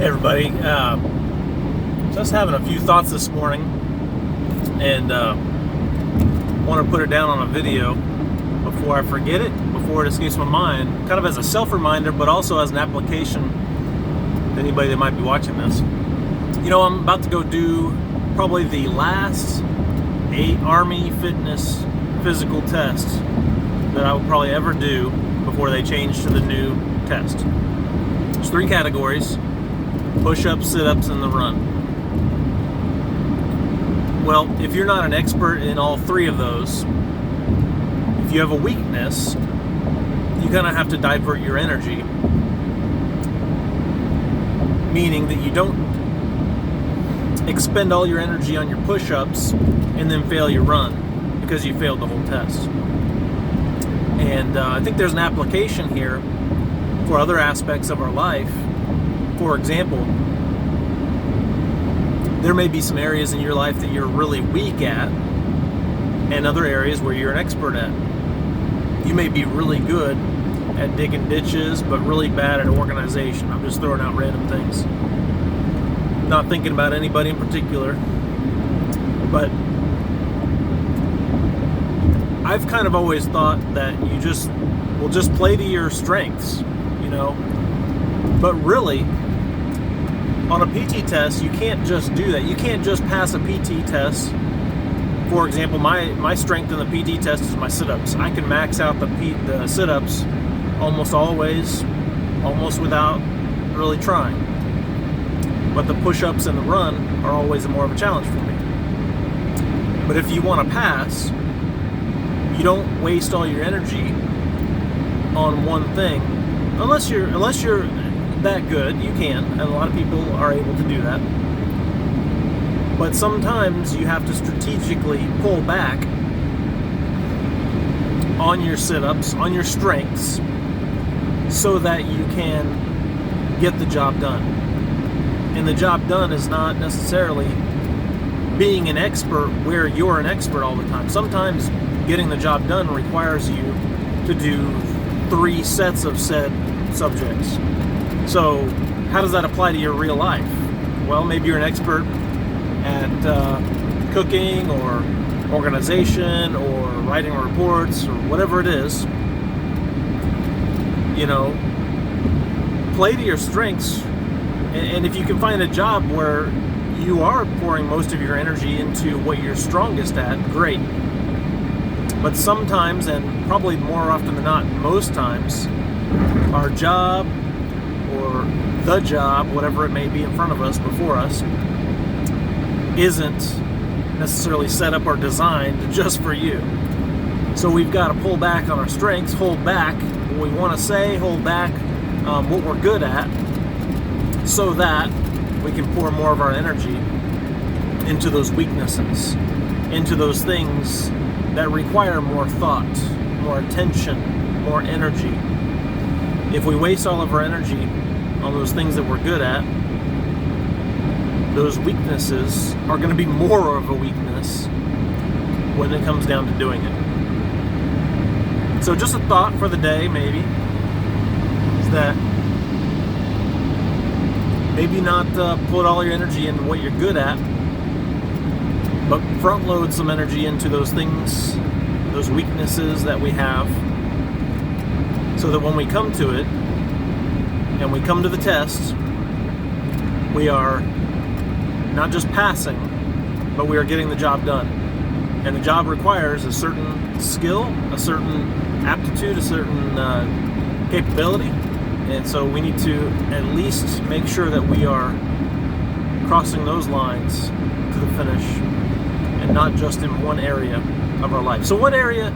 Hey everybody, just having a few thoughts this morning, and want to put it down on a video before I forget it, before it escapes my mind, kind of as a self-reminder, but also as an application to anybody that might be watching this. You know, I'm about to go do probably the last Army fitness physical test that I will probably ever do before they change to the new test. There's 3 categories: push-ups, sit-ups, and the run. Well, if you're not an expert in all 3 of those, if you have a weakness, you kind of have to divert your energy, meaning that you don't expend all your energy on your push-ups and then fail your run because you failed the whole test. And I think there's an application here for other aspects of our life. For example, there may be some areas in your life that you're really weak at and other areas where you're an expert at. You may be really good at digging ditches, but really bad at organization. I'm just throwing out random things. Not thinking about anybody in particular, but I've kind of always thought that you will just play to your strengths, you know. But really, on a PT test, you can't just do that. You can't just pass a PT test. For example, my strength in the PT test is my sit-ups. I can max out the sit-ups almost always, almost without really trying. But the push-ups and the run are always more of a challenge for me. But if you want to pass, you don't waste all your energy on one thing, unless you're that good. You can, and a lot of people are able to do that. But sometimes you have to strategically pull back on your sit-ups, on your strengths, so that you can get the job done. And the job done is not necessarily being an expert where you're an expert all the time. Sometimes getting the job done requires you to do 3 sets of said subjects. So how does that apply to your real life? Well, maybe you're an expert at cooking or organization or writing reports or whatever it is. You know, play to your strengths. And if you can find a job where you are pouring most of your energy into what you're strongest at, great. But sometimes, and probably more often than not, most times, our job or the job, whatever it may be in front of us, before us, isn't necessarily set up or designed just for you. So we've got to pull back on our strengths, hold back what we want to say, hold back what we're good at, so that we can pour more of our energy into those weaknesses, into those things that require more thought, more attention, more energy. If we waste all of our energy on those things that we're good at, those weaknesses are going to be more of a weakness when it comes down to doing it. So just a thought for the day, maybe, is that maybe not put all your energy into what you're good at, but front load some energy into those things, those weaknesses that we have, so that when we come to it and we come to the test, we are not just passing, but we are getting the job done. And the job requires a certain skill, a certain aptitude, a certain capability. And so we need to at least make sure that we are crossing those lines to the finish, and not just in one area of our life. So what area,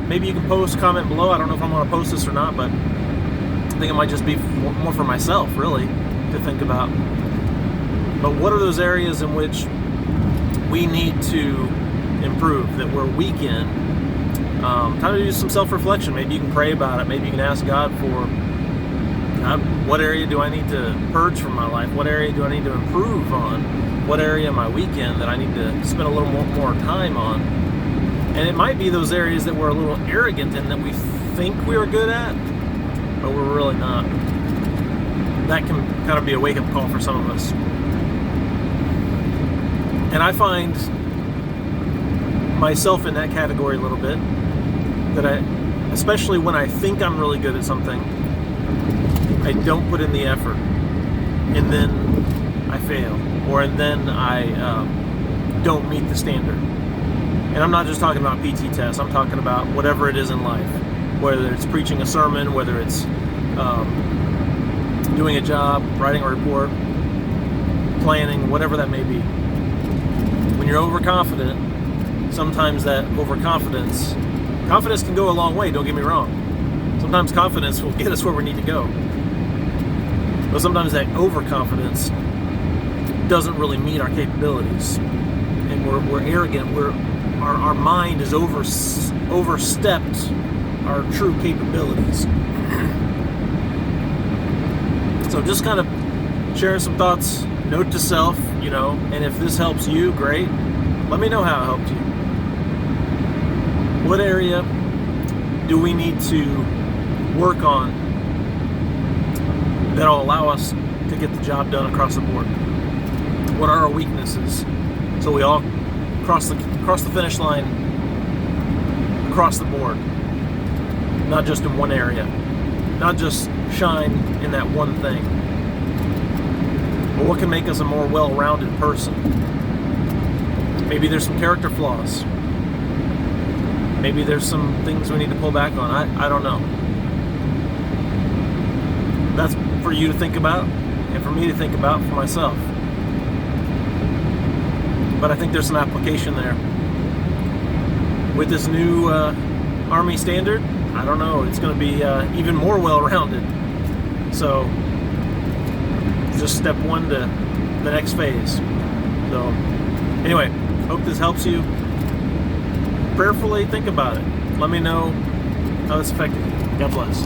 maybe you can comment below. I don't know if I'm going to post this or not, but I think it might just be more for myself, really, to think about. But what are those areas in which we need to improve, that we're weak in? Time to do some self-reflection. Maybe you can pray about it. Maybe you can ask God for, God, what area do I need to purge from my life? What area do I need to improve on? What area am I weak in that I need to spend a little more time on? And it might be those areas that we're a little arrogant in, that we think we're good at, but we're really not. that can kind of be a wake-up call for some of us. And I find myself in that category a little bit, that especially when I think I'm really good at something, I don't put in the effort, and then I fail, and then I don't meet the standard. And I'm not just talking about PT tests, I'm talking about whatever it is in life, whether it's preaching a sermon, whether it's doing a job, writing a report, planning, whatever that may be. When you're overconfident, sometimes that confidence can go a long way, don't get me wrong. Sometimes confidence will get us where we need to go. But sometimes that overconfidence doesn't really meet our capabilities. And we're arrogant. Our mind has overstepped our true capabilities. So just kind of sharing some thoughts, note to self, and if this helps you, great. Let me know how it helped you. What area do we need to work on that'll allow us to get the job done across the board? What are our weaknesses? So we all cross the finish line across the board, not just in one area, not just shine in that one thing. But what can make us a more well-rounded person? Maybe there's some character flaws. Maybe there's some things we need to pull back on. I don't know. That's for you to think about, and for me to think about for myself. But I think there's some application there. With this new Army standard, I don't know, it's going to be even more well-rounded. So, just step one to the next phase. So, anyway, hope this helps you. Prayerfully think about it. Let me know how this affected you. God bless.